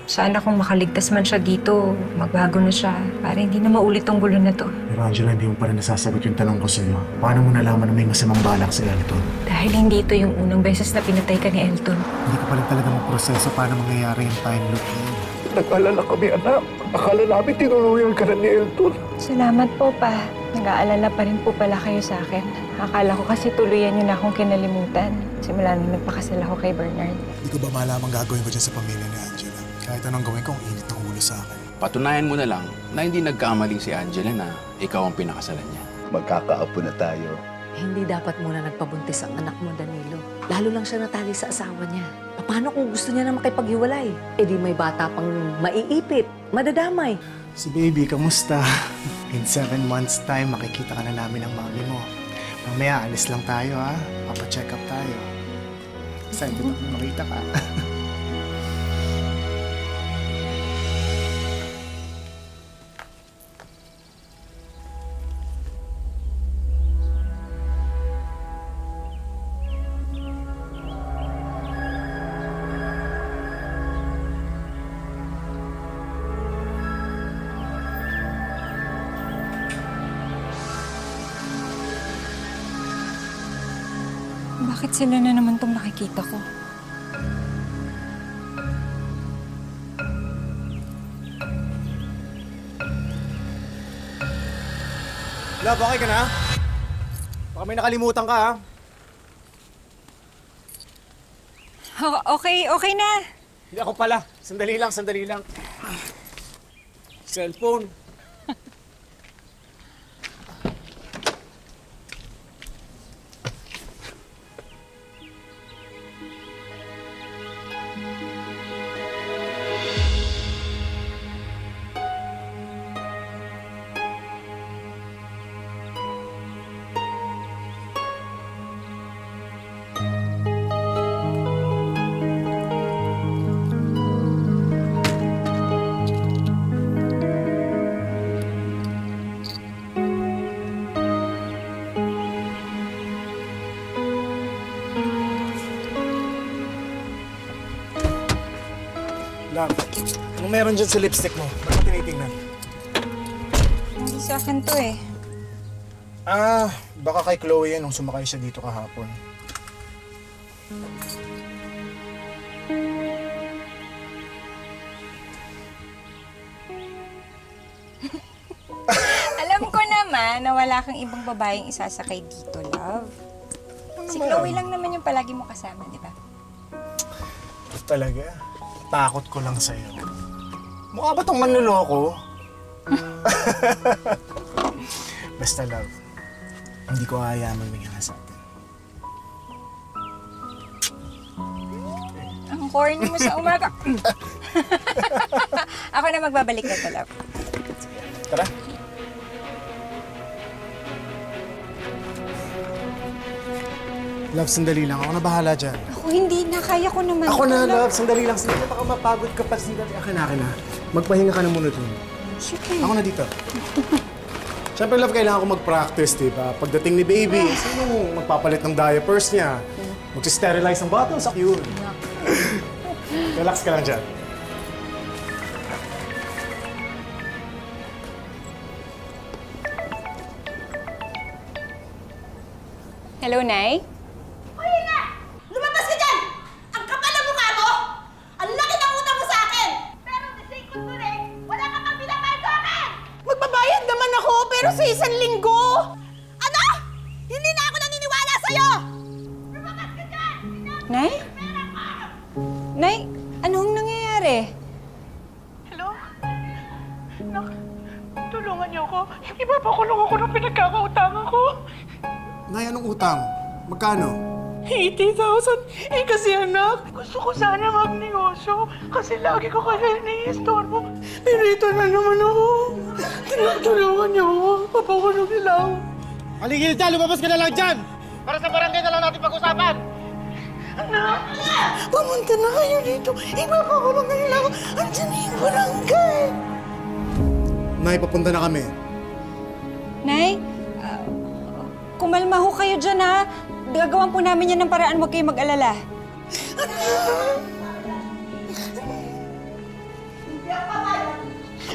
Sana kung makaligtas man siya dito, magbago na siya para hindi na maulit tong gulo na to. Pero Angela, hindi mo pa rin nasasagot yung tanong ko sa'yo. Paano mo nalaman na may masamang balak si Elton? Dahil hindi ito yung unang beses na pinatay ka ni Elton. Hindi ko pa rin talaga maproseso paano mangyayari yung time loop na yun. Nag-alala kami, anak. Akala namin tinuluyan ka na ni Elton. Salamat po, pa. Nag-aalala pa rin po pala kayo sa akin. Akala ko kasi tuluyan niyo na akong kinalimutan. Simula nung nagpakasal ako kay Bernard. Hindi ko ba malamang gagawin ko dyan sa pamilya ni Angela? Kahit anong gawin ko, ang init ng ulo sa akin. Patunayan mo na lang na hindi nagkamaling si Angela na ikaw ang pinakasalan niya. Magkakaapo na tayo. Hindi dapat muna nagpabuntis ang anak mo, Danilo. Lalo lang siya natali sa asawa niya. Paano kung gusto niya na makipaghiwalay? E di may bata pang maiipit, madadamay. Si baby, kamusta? In 7 months time, makikita ka na namin ang mami mo. Mamaya, alis lang tayo ha. Papa-check up tayo. Excited ako na makita ka. Bakit sila na naman tong nakikita ko? Love, okay ka na? Baka may nakalimutan ka ha? Okay na. Hindi ako pala. Sandali lang. Cellphone. Love, anong meron dyan sa lipstick mo? Ba't mo tinitingnan? Hindi sa akin to eh. Baka kay Chloe yan nung sumakay siya dito kahapon. Alam ko naman na wala kang ibang babaeng isasakay dito, love. Si Chloe lang naman yung palagi mo kasama, di ba? Talaga? Takot ko lang sa'yo. Mukha ba tong manloloko? Basta love, hindi ko ayaman mangyari sa atin. Ang corny mo sa umaga. Ako na magbabalik na to, love. Tara. Love, sandali lang. Ako na bahala dyan. Ako hindi na. Kaya ko naman. Ako na, love. Sandali lang. Sandali. Baka mapagod ka pa. Sandali. Akin na. Magpahinga ka na muna dun. Sige. Ako na dito. Siyempre, love, kailangan ko mag-practice, di ba? Pagdating ni baby, sino magpapalit ng diapers niya? Magsisterilize ng bottles. Yun. Relax ka lang dyan. Hello, Nay? Hoy na! Lumabas ka dyan! Ang kapal na mukha mo! Ang laki ng utang mo sa akin! Pero the second to eh, wala ka pang binabayad sa akin! Magbabayad naman ako, pero sa isang linggo! Ano? Hindi na ako naniniwala sa'yo! Lumabas ka dyan! Nay? Nay, anong nangyayari? Hello? Nak, tulungan niyo ako. Ipapakulong ako ng pinagkakautangan ko. Nay, anong utang? Magkano? 80,000. Eh kasi anak, gusto ko sana magnegosyo. Kasi lagi ko kayo iniistorbo. Pero ito na naman ako. Tulungan niyo ako. Papakulong nila ako. Aligil dyan! Lumabas ka na lang dyan! Para sa barangay na lang natin pag-usapan! Anak, pumunta na kayo dito. Ipapakulong na nila ako. Andiyan na yung barangay. Nay, papunta na kami. Nay, kumalma ho kayo dyan, ha? Gagawan po namin yan ng paraan, huwag kayo mag-alala. Anak! Pumunta na kayo dito. Ipapakulong na nila ako. Andiyan na yung barangay. Nay, pumunta na kayo dito. Ipapakulong na nila ako. Andiyan na yung barangay. Anak! Pumunta na kayo dito. Ipapakulong na nila ako. Andiyan na yung barangay. Nay,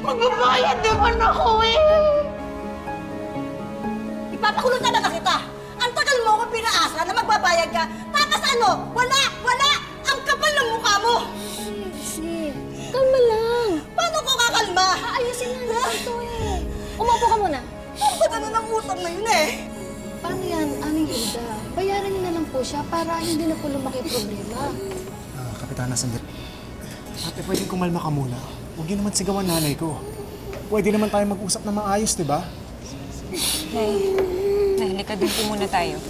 Magbabayad naman ako eh! Ipapakulong talaga kita! Ang tagal mo akong pinaasa na magbabayad ka, tapos ano? Wala! Wala! Ang kapal ng mukha mo! Kalma lang. Paano ko kakalma? Ayusin na ito eh. Umupo ka muna. Ang ganda na ng utang na yun eh! Paano yan, Aling Hilda? Bayaran niyo na lang po siya para hindi na po lumaki ang problema. Kapitana, sandali. Ate, pwedeng kumalma ka muna. Huwag niyo naman sigawan nanay ko. Pwede naman tayo mag-usap na maayos, di ba? Nay, halika din po muna tayo.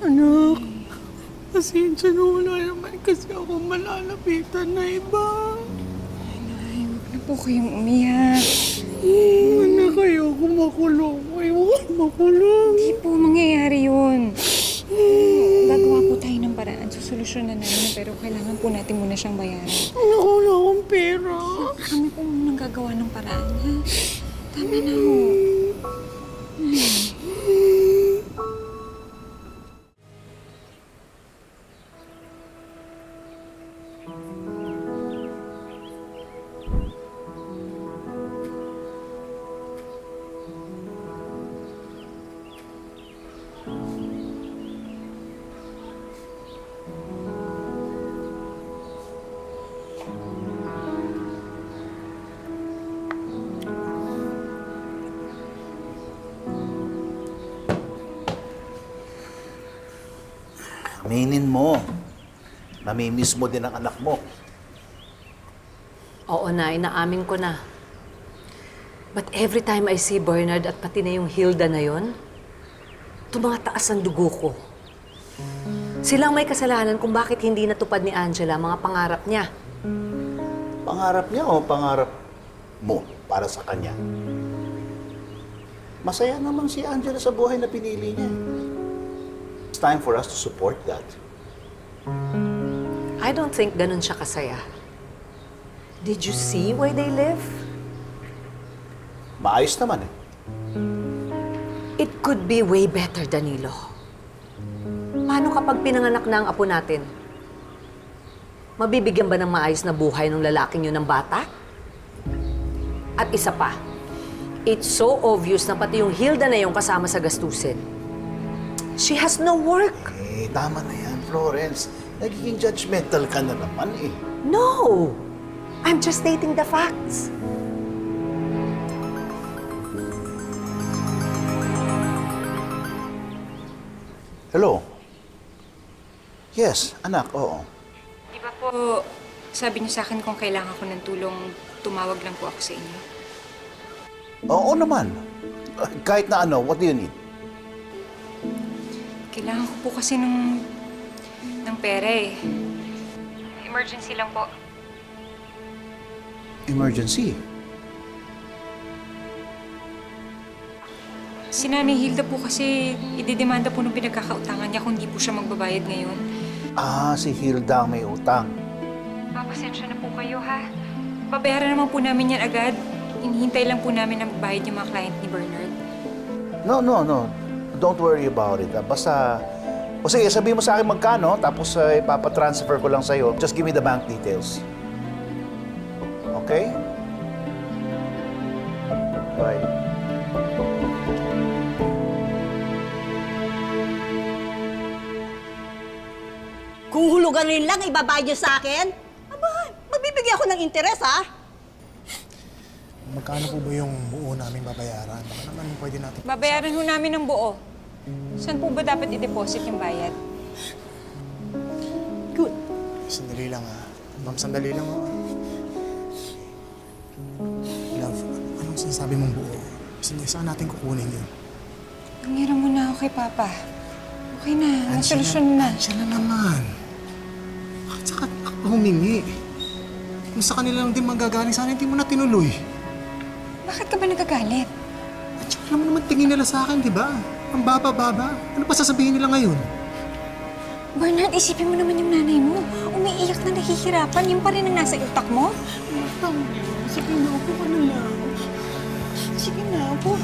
Anak, pasensya na wala naman kasi ako malalapitan na iba. Nay, huwag na po kayong umiyak. Anak, ayoko makulong. Ayoko makulong. Hindi po mangyayari yun. Gagawa po tayo ng paraan. Susolusyonan namin, pero kailangan po natin muna siyang bayaran. Anak, wala akong pera. Kami po muna gagawa ng paraan, ha? Tama na ho. Aminin mo. Namimiss mo din ang anak mo. Oo na, inaamin ko na. But every time I see Bernard at pati na yung Hilda na yon, tumataas ang dugo ko. Silang may kasalanan kung bakit hindi natupad ni Angela ang mga pangarap niya. Pangarap niya o pangarap mo para sa kanya? Masaya naman si Angela sa buhay na pinili niya. It's time for us to support that. I don't think ganun siya kasaya. Did you see where they live? Maayos naman eh. It could be way better, Danilo. Paano kapag pinanganak na ang apo natin? Mabibigyan ba ng maayos na buhay ng lalaking yun ng bata? At isa pa, it's so obvious na pati yung Hilda na yung kasama sa gastusin. She has no work. Eh, tama na yan, Florence. Nagiging judgmental ka na naman eh. No! I'm just stating the facts. Hello? Yes, anak, oo. Di ba po, sabi niyo sa akin kung kailangan ko ng tulong, tumawag lang po ako sa inyo. Oo naman. Kahit na ano, what do you need? Kailangan ko po kasi ng pera eh. Emergency lang po. Emergency? Si Nanay Hilda po kasi ididemanda po ng pinagkakautangan niya kung hindi po siya magbabayad ngayon. Ah, si Hilda ang may utang. Pasensya na po kayo ha. Babayaran naman po namin yan agad. Hinihintay lang po namin ang bayad yung mga client ni Bernard. No. Don't worry about it. Basta, o sige, sabihin mo sa akin magkano, tapos ipapatransfer ko lang sa'yo. Just give me the bank details. Okay? Bye. Kung hulugan rin lang, ibabayad niyo sa akin? Aba, magbibigay ako ng interes, ha? Magkano po ba yung buo namin babayaran? Baka naman pwede natin... Babayaran ho namin ng buo. Saan po ba dapat i-deposit yung bayad? Good. Sandali lang Ma'am, sandali lang Love, anong sinasabi mong buo? Saan natin kukunin yun? Tumira muna ako kay Papa. Okay na, nasolusyon na. Siya na naman. Bakit saka ako humingi? Kung sa kanila lang din manggagaling, sana hindi mo na tinuloy. Bakit ka ba nagagalit? At saka alam mo naman tingin nila sa akin, di ba? Ang baba-baba. Ano pa sasabihin nila ngayon? Bernard, isipin mo naman yung nanay mo. Umiiyak na nahihirapan. Yung pa rin ang nasa utak mo. Sige na, upo ka na lang. Sige na, upo.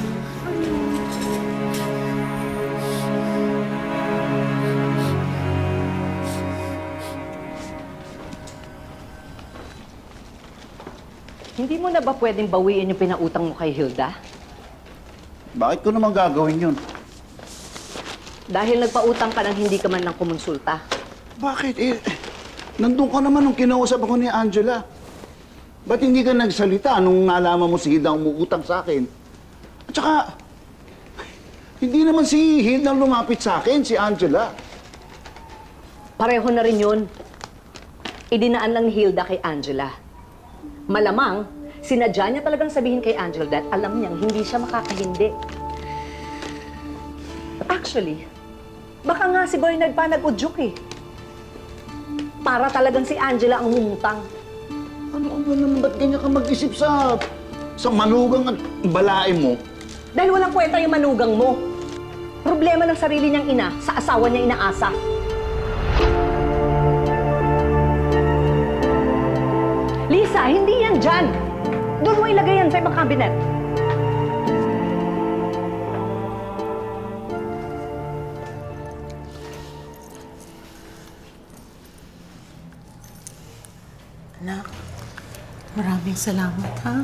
Hindi mo na ba pwedeng bawiin yung pinautang mo kay Hilda? Bakit ko naman gagawin yun? Dahil nagpautang ka nang hindi ka man lang kumonsulta. Bakit eh? Nandun ka naman nung kinausap ako ni Angela. Ba't hindi ka nagsalita nung nalaman mo si Hilda ang umuutang sa akin? At saka, hindi naman si Hilda ang lumapit sa akin, si Angela. Pareho na rin yun. Idinaan lang ni Hilda kay Angela. Malamang, sinadya niya talagang sabihin kay Angela that alam niyang hindi siya makakahindi. Actually, baka nga si Bernard pa nag-udyok eh. Para talagang si Angela ang umutang. Ano ba naman, ba't ganyan ka mag-isip sa manugang at balae mo? Dahil walang kwenta yung manugang mo. Problema ng sarili niyang ina sa asawa niya inaasa. Lisa, hindi yan dyan! Doon mo ilagay yan sa ibang kabinet. Anak, maraming salamat, ha?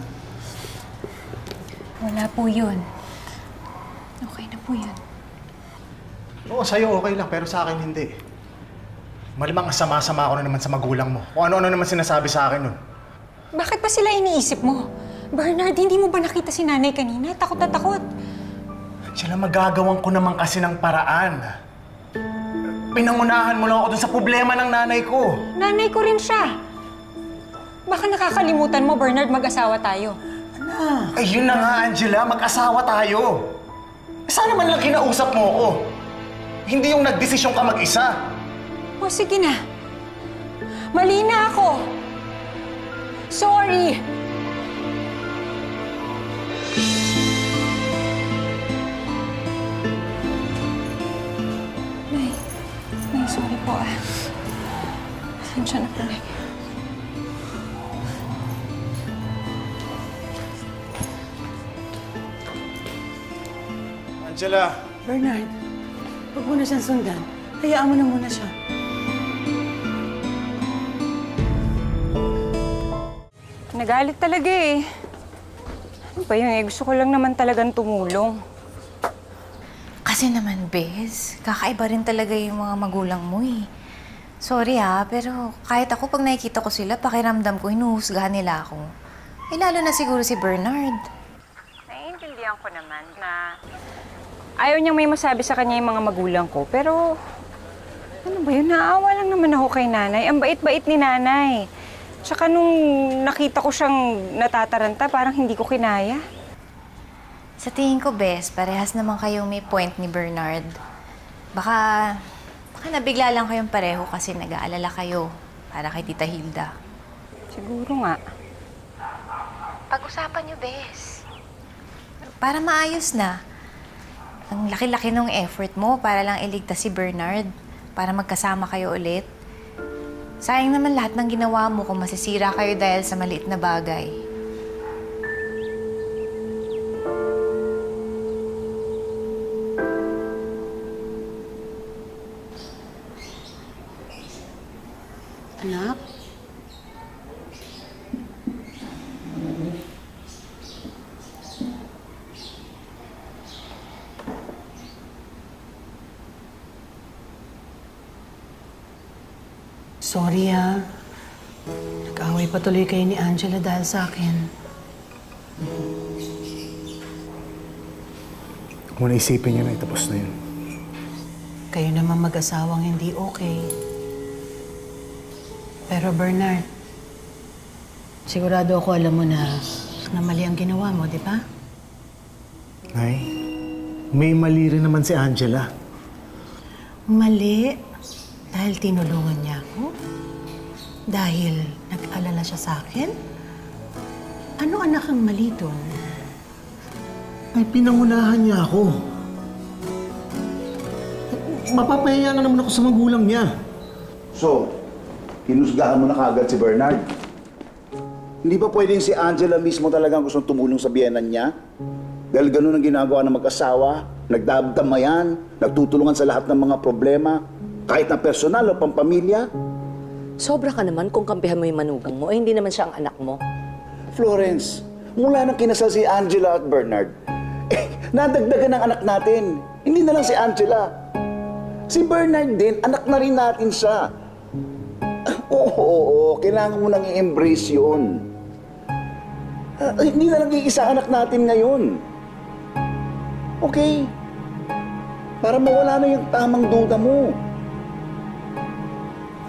Wala po yun. Okay na po yun. Oo, sa'yo okay lang, pero sa akin hindi. Malamang sama-sama ako na naman sa magulang mo. O ano-ano naman sinasabi sa akin nun. Bakit pa sila iniisip mo? Bernard, hindi mo ba nakita si nanay kanina? Takot na takot. Angela, magagawan ko naman kasi ng paraan. Pinangunahan mo lang ako dun sa problema ng nanay ko. Nanay ko rin siya. Baka nakakalimutan mo, Bernard, mag-asawa tayo. Ay, yun na nga, Angela. Mag-asawa tayo. Sana man lang kinausap mo ako. Hindi yung nagdesisyon ka mag-isa. O sige na. Mali na ako. Sorry. Nay, sorry po ah. Pasensya na po, Nay. Angela. Bernard, huwag mo na siyang sundan. Hayaan mo na muna siya. Nagalit talaga eh. Ano ba yun eh? Gusto ko lang naman talagang tumulong. Kasi naman, Bes, kakaiba rin talaga yung mga magulang mo eh. Sorry ha, pero kahit ako pag nakikita ko sila, pakiramdam ko, hinuhusgahan nila ako. Eh lalo na siguro si Bernard. Naiintindihan ko naman na ayaw niyang may masabi sa kanya yung mga magulang ko. Pero ano ba yun? Naawa lang naman ako kay nanay. Ang bait-bait ni nanay. Tsaka nung nakita ko siyang natataranta, parang hindi ko kinaya. Sa tingin ko, Bes, parehas naman kayong may point ni Bernard. Baka nabigla lang kayong pareho kasi nag-aalala kayo para kay Tita Hilda. Siguro nga. Pag-usapan niyo, Bes. Para maayos na. Ang laki-laki ng effort mo para lang iligtas si Bernard. Para magkasama kayo ulit. Sayang naman lahat ng ginawa mo kung masisira kayo dahil sa maliit na bagay. Anak? Sorry ha. Nag-away patuloy kayo ni Angela dahil sa akin. Huwag mo na isipin yun ay tapos na yun. Kayo naman mag-asawang hindi okay. Pero Bernard, sigurado ako alam mo na mali ang ginawa mo, di ba? Nay, may mali rin naman si Angela. Mali. Dahil tinulungan niya ako? Dahil nag-alala siya sa akin? Ano anak ang mali doon? Ay, pinangunahan niya ako. Mapapahiya na naman ako sa magulang niya. So, hinusgahan mo na kaagad si Bernard. Hindi ba pwedeng si Angela mismo talagang gustong tumulong sa biyenan niya? Dahil ganun ang ginagawa ng mag-asawa, nagdadamayan, nagtutulungan sa lahat ng mga problema, kahit na personal o pampamilya. Sobra ka naman kung kampihan mo yung manugang mo, eh hindi naman siya ang anak mo. Florence, mula nang kinasal si Angela at Bernard, nadagdagan ng anak natin. Hindi na lang si Angela. Si Bernard din, anak na rin natin siya. Oo, kailangan mo nang i-embrace yun. Hindi na lang iisa anak natin ngayon. Okay? Para mawala na yung tamang duda mo.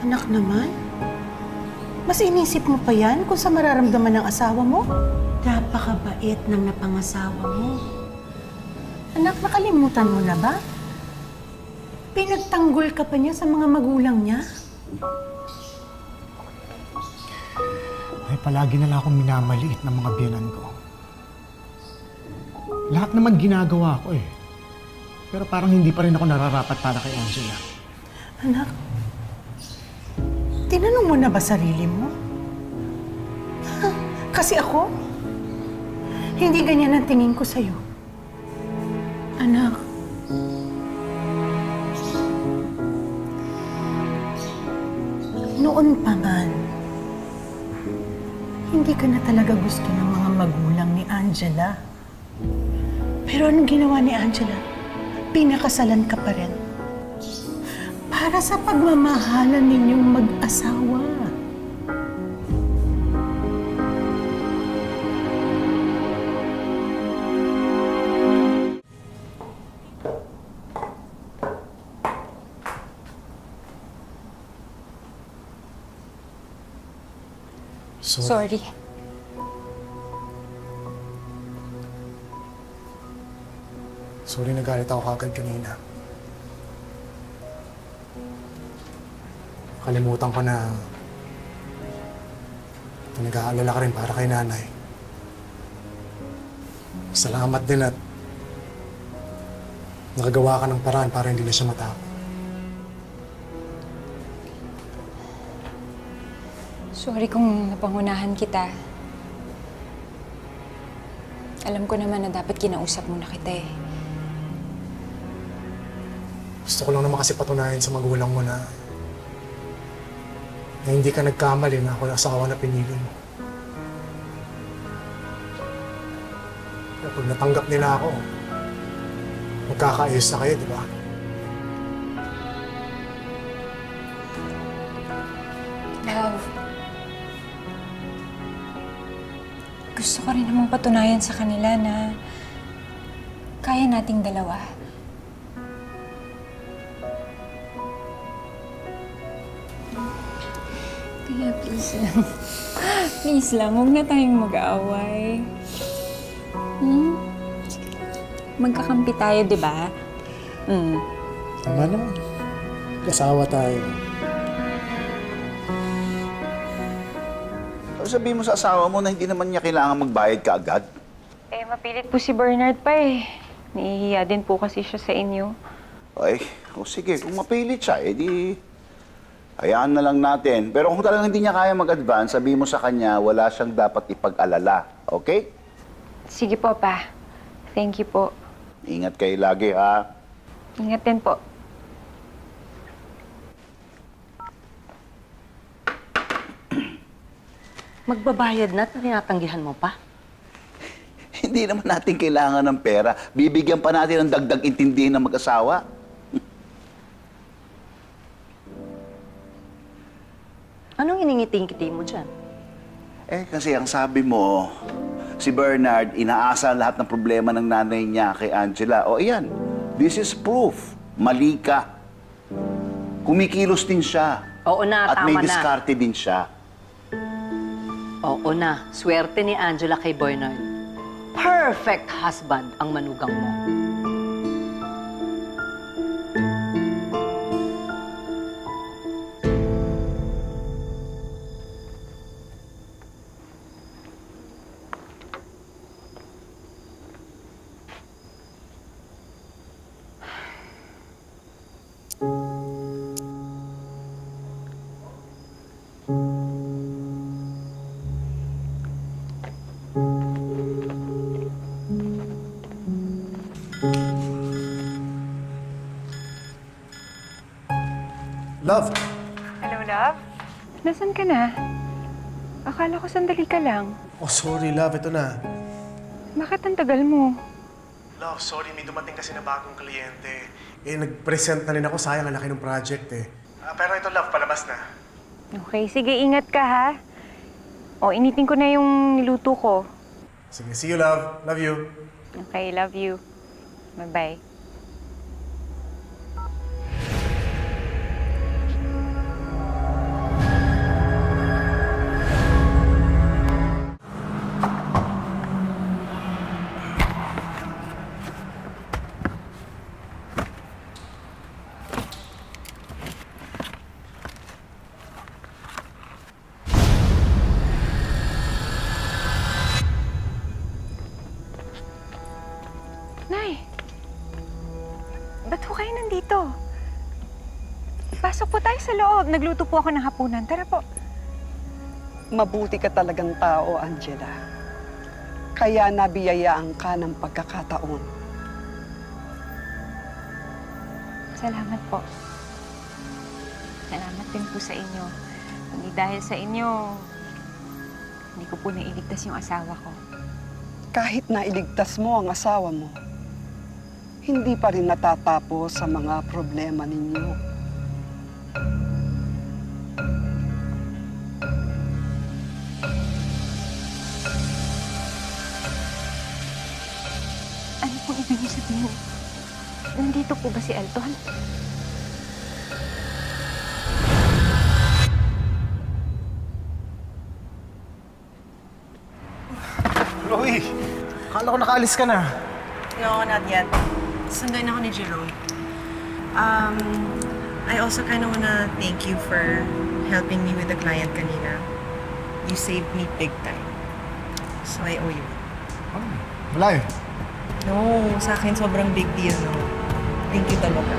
Anak naman? Mas inisip mo pa yan kung sa mararamdaman ng asawa mo? Napakabait ng napangasawa mo. Anak, nakalimutan mo na ba? Pinagtanggol ka pa niya sa mga magulang niya? Ay, palagi na lang akong minamaliit ng mga biyanan ko. Lahat naman ginagawa ko eh. Pero parang hindi pa rin ako nararapat para kay Angela. Anak, tinanong mo na ba sarili mo? Kasi ako, hindi ganyan ang tingin ko sa'yo. Anak, noon pa man, hindi ka na talaga gusto ng mga magulang ni Angela. Pero anong ginawa ni Angela? Pinakasalan ka pa rin. Para sa pagmamahalan ninyong mag-asawa. Sorry. Sorry, nagalit ako kagad kanina. Kalimutan ko na nag-aalala ka rin para kay nanay. Salamat din at nakagawa ka ng paraan para hindi na siya matakot. Sorry kung napangunahan kita. Alam ko naman na dapat kinausap mo na kita eh. Gusto ko lang naman kasi patunayan sa magulang mo na hindi ka nagkamali na ako yung asawa na pinili mo. Kaya pag natanggap nila ako, magkakaayos na kayo, di ba? Love, gusto ko rin namang patunayan sa kanila na kaya nating dalawa. Kaya please lang. Please lang, huwag na tayong mag-aaway. Magkakampi tayo, di ba? Tama naman. Kasawa tayo. Sabihin mo sa asawa mo na hindi naman niya kailangan magbayad ka agad. Eh, mapilit po si Bernard pa eh. Nahihiya din po kasi siya sa inyo. Ay, o sige, kung mapilit siya, edi hayaan na lang natin. Pero kung talagang hindi niya kaya mag-advance, sabihin mo sa kanya, wala siyang dapat ipag-alala. Okay? Sige po, pa. Thank you po. Ingat kayo lagi, ha? Ingat din po. Magbabayad na at tinatanggihan mo pa? Hindi naman natin kailangan ng pera. Bibigyan pa natin ng dagdag intindihin ng mag-asawa. Anong iningiti-ngiti mo dyan? Eh, kasi ang sabi mo, si Bernard, inaasa lahat ng problema ng nanay niya kay Angela. O, iyan. This is proof. Mali ka. Kumikilos din siya. Oo na, At may tama na. diskarte din siya. Oo na, swerte ni Angela kay Bernard. Perfect husband ang manugang mo. Love, Hello, love? Nasaan ka na? Akala ko sandali ka lang. Oh, sorry, love. Ito na. Bakit ang tagal mo? Love, sorry. May dumating kasi na bagong kliyente. Nag-present na rin ako. Sayang, ang laki ng project eh. Pero ito, love, palabas na. Okay, sige, ingat ka ha. O, initin ko na yung niluto ko. Sige, see you, love. Love you. Okay, love you. Bye-bye. Nay, ba't ho kayo nandito? Pasok po tayo sa loob. Nagluto po ako ng hapunan. Tara po. Mabuti ka talagang tao, Angela. Kaya nabiyayaan ka ng pagkakataon. Salamat po. Salamat din po sa inyo. Hindi dahil sa inyo, hindi ko po nailigtas yung asawa ko. Kahit na iligtas mo ang asawa mo, hindi pa rin natatapos sa mga problema ninyo. Ano pong ibig niyo sabihin? Nandito po ba si Elton? Chloe! Akala ko nakaalis ka na. No, not yet. Sunduin ako ni Jerome. I also kind of wanna thank you for helping me with the client kanina. You saved me big time. So I owe you. Wala eh. No, sa akin sobrang big deal, no? Thank you talaga.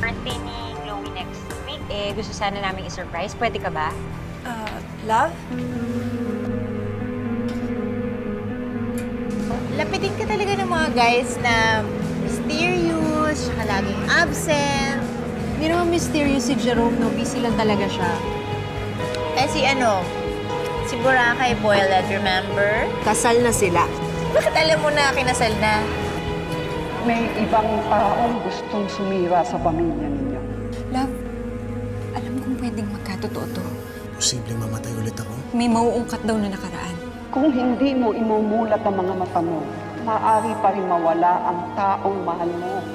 Birthday ni Chloe next week. Gusto sana namin i-surprise. Pwede ka ba? Love? Lapitin ka talaga ng mga guys na mysterious, saka laging absent. Hindi naman mysterious si Jerome, no? Busy lang talaga siya. Si Boracay Boylet, remember? Kasal na sila. Bakit alam mo na kinasal na? May ibang taong gustong sumira sa pamilya ninyo. Love, alam kong pwedeng magkatotoo to. Posibleng mamatay ulit ako. May mauungkat daw na nakaraan. Kung hindi mo imumulat ang mga mata mo, maaari pa rin mawala ang taong mahal mo.